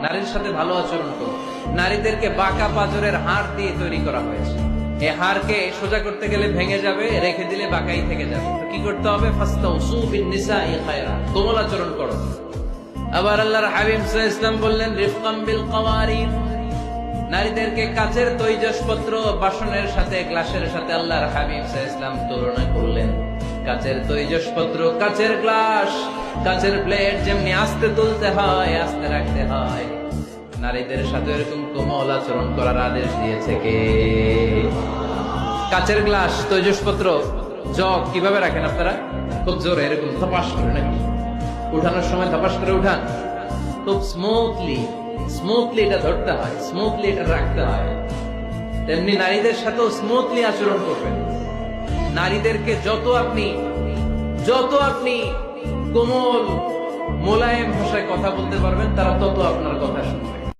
নারীর সাথে ভালো আচরণ করো। নারীদেরকে বাঁকা পাঁজরের হাড় দিয়ে তৈরি করা হয়েছে। এই হাড়কে সোজা করতে গেলে ভেঙে যাবে, রেখে দিলে বাঁকাই থেকে যাবে। তো কি করতে হবে? ফাস্তাউসু বিন-নিসাই খায়রা, কোমল আচরণ করো। আবার আল্লাহর হাবিব সাল্লাল্লাহু আলাইহি ওয়াসাল্লাম বললেন, রিফকাম বিল কাওয়ারির, নারীদেরকে কাচের তৈজসপত্র বাসনের সাথে, গ্লাসের সাথে আল্লাহর হাবিব সাল্লাল্লাহু আলাইহি ওয়াসাল্লাম তুলনা করলেন। কাচের তৈজসপত্র, কাচের গ্লাস, কাচের প্লেট যেমনি আস্তে তুলতে হয়, আস্তে রাখতে হয়, নারীদের সাথে এরকম কোমল আচরণ করার আদেশ দিয়েছে কে? কাচের গ্লাস, তৈজসপত্র, জগ কিভাবে রাখেন আপনারা? খুব জোরে এরকম ধপাস করে নাকি? উঠানোর সময় ধপাস করে উঠান? খুব স্মুথলি এটা ধরতে হয়, স্মুথলি এটা রাখতে হয়। তেমনি নারীদের সাথেও স্মুথলি আচরণ করবেন। নারীদেরকে যত আপনি কোমল মোলায়েম ভাষায় কথা বলতে পারবেন, তারা তত আপনার